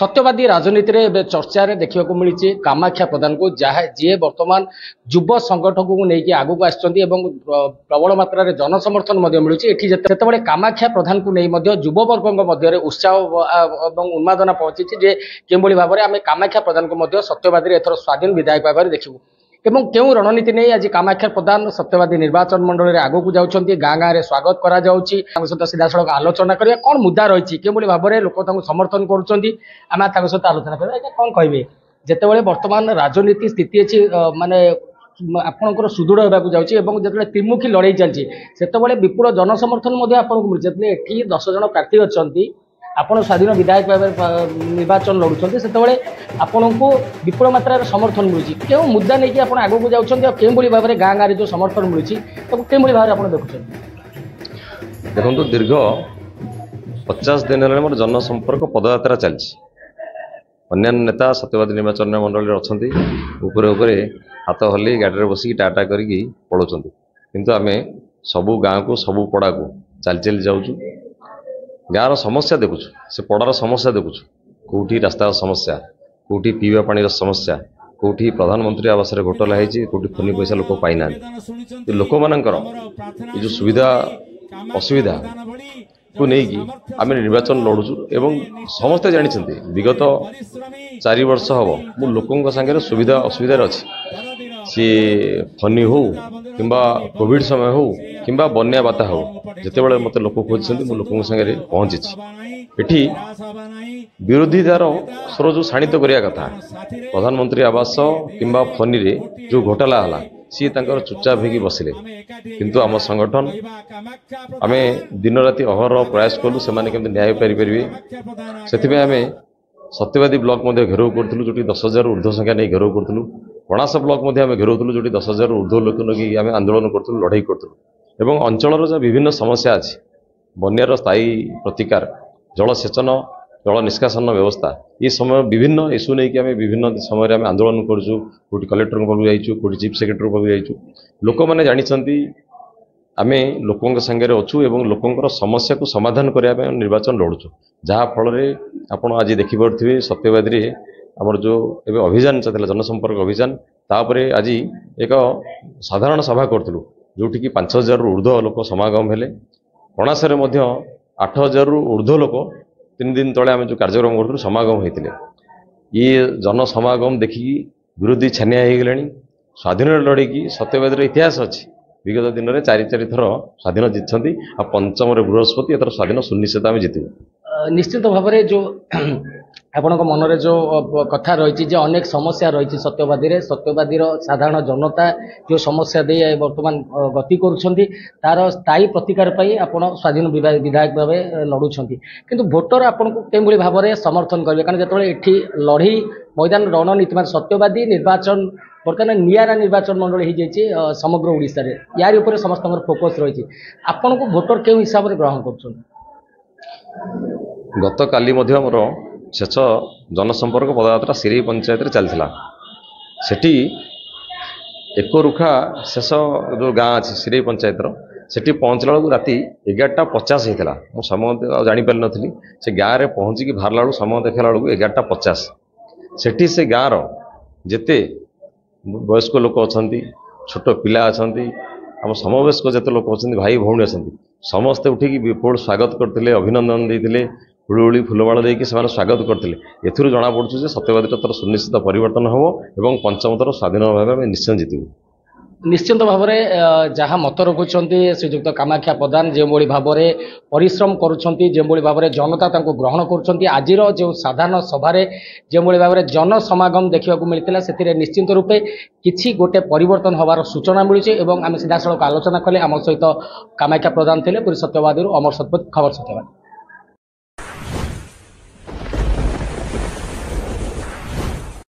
सत्यवादी राजनीति रे चर्चा रे देखा मिली कामाख्या प्रधान को जहाँ जी बर्तमान युव संगठन को लेकिन आगक आसछन्ती एवं प्रबल मात्रा रे जनसमर्थन से कामाख्या प्रधान को नहीं युव वर्ग मध्य उत्साह और उन्मादना पहुंची जे किभली भाव में आम कामाख्या प्रधान को सत्यवादी एथर स्वाधीन विधायक भाव में देखू एवं क्यों रणनीति नहीं आज कामाख्या प्रधान सत्यवादी निर्वाचन मंडल में आगक जाऊँगी गाँ गाँव में स्वागत करा सहित सीधा सड़क आलोचना करिया कौन मुद्दा रही किभली भाव में लोक समर्थन करें सहित आलोचना करें कौन कहे जिते बर्तमान राजनीति स्थिति अच्छी माने आपणकर सुदृढ़ होगा जाऊँगी जो त्रिमुखी लड़ाई चलती से विपुल जनसमर्थन आपको मिले ये 10 जन प्रार्थी अच्छा आपण स्वाधीन विधायक भाव निर्वाचन लड़ुंट से आपण को विपुल मात्रा समर्थन मिलूँ क्यों मुद्दा नहीं कि आगक जाऊँगी भाव में गाँ गाँव जो समर्थन मिलूँ किभली भाव में देखुं देखो दीर्घ 50 दिन है मोर जनसंपर्क पदयात्रा चलती अन्य नेता सत्यवादी निर्वाचन मंडल अच्छा हाथ हल्ली गाड़ी में बसिक टाटा करके पलाउं किंतु आम सबू गाँव को सबू पड़ा को चली चली जाऊँ गाँव समस्या देखुँ से पड़ार समस्या देखुँ कौटी रास्तार समस्या कौटी पीवा पानी समस्या कौटी प्रधानमंत्री आवास घोटाला होती कौटी फनी पैसा लोक पाईना लोक मानकर जो सुविधा असुविधा को लेकिन आम निर्वाचन लड़ुचु एवं समस्ते जानते विगत 4 वर्ष हम मु लोकों सांगे सुविधा असुविधा अच्छी सी फनी हो कि कोविड समय हो कि बन्या बाता हो जिते बड़े मत लोक खोजते मु लोकों सांगे पहुँची एठी विरोधितार स्वर जो शाणित करिया कथा प्रधानमंत्री आवास कि फनी रे जो घोटाला हला सी तांकर चुपचाप होगी बसिले किंतु आम संगठन आम दिन राति अहर प्रयास कलु से न्याय पारे से आम सत्यवादी ब्लॉक घेराव करूँ जो 10,000 ऊर्ध्व संख्या नहीं घेराव करूँ कणास ब्लॉक आम घेराव जो 10,000 ऊर्ध्व लोक लगे आम आंदोलन करूँ लड़ाई करूँ एवं अंचल जो विभिन्न समस्या अच्छी बन्यार स्थायी प्रतिकार जलसेचन जल निष्कासन व्यवस्था ये समय विभिन्न इश्यू नहीं कि आम विभिन्न समय आम आंदोलन करूँ कौटी कलेक्टर पाक जाइए कौटी चीफ सेक्रेटरी पाक जाइए लोक मैंने जानते आम लोकों संगे अच्छू एवं लोकंर समस्या को समाधान करने निर्वाचन लड़ुचु जहाँ फल आपड़ आज देखिपे सत्यवादी आमर जो एवं अभियान चलता जनसंपर्क अभियान तापर आज एक साधारण सभा करूँ जोटि 5,000 ऊर्ध्व लोक समागम हेले कणासरे 8,000 ऊर्ध्व लोक 3 दिन तले आम जो कार्यक्रम करूँ समागम होते ये जनसमागम देखिकी विरोधी छानिया हो गले स्वाधीन लड़की सत्यवादी इतिहास अच्छी विगत दिन में 4 थर स्वाधीन जीति आ पंचम बृहस्पति एथर स्वाधीन सुनिश्चित आम जीतु निश्चित भाव में जो आपण मनरे जो कथा रही अनेक समस्या रही सत्यवादी साधारण जनता जो समस्या दे बर्तमान गति कर स्थायी प्रतिकार आपण स्वाधीन विधायक भाव लड़ुंट किंतु भोटर आपन को केभली भाव में समर्थन करेंगे कारण जो ये लड़ी मैदान रणनीति मान सत्यवादी निर्वाचन बर्तमान नियारा निर्वाचन मंडल हो जाए समग्र ओडिशा रे यार ऊपर समस्त फोकस रही आपन को भोटर क्यों हिसाब से ग्रहण कर गत काली मोर शेष जनसंपर्क पदयात्रा सिरई पंचायत चलता सेठी एक रुखा शेष जो गाँ अच्छी सिरई पंचायत सेठी पहुँचला बेलू राति 11:50 होता मुझे समय जापारी नी से गाँव में पहुँचिकी बाहरला बेलू समय देखला बेलू 11:50 सेठी से गाँव जेते वयस्क लोक अच्छा छोट पिला अच्छा आम समवयस्क जिते लोक अच्छा भाई भौणी अच्छा समस्ते उठिकी विपुल स्वागत करते अभिनंदन देते हुड़ुहुड़ी फुलमाल देकी स्वागत करते एथुरु जना पड़ुछु सत्यवादी तर सुनिश्चित परिवर्तन हम और पंचमतर स्वाधीन भाव निश्चय जीतु निश्चित भाव में जहाँ मत रखुंट श्रीजुक्त कामाख्या प्रधान जो भाव में परिश्रम करुँच भाव में जनता ग्रहण कर आज जो साधारण सभार जो भाव में जनसमागम देखा मिलता से निश्चित रूपे किसी गोटे परिवर्तन होवार सूचना मिली आम सीधा सड़क आलोचना कले आम सहित कामाख्या प्रधान थे पुरी सत्यवादी अमर सतपथ खबर सत्यवादी।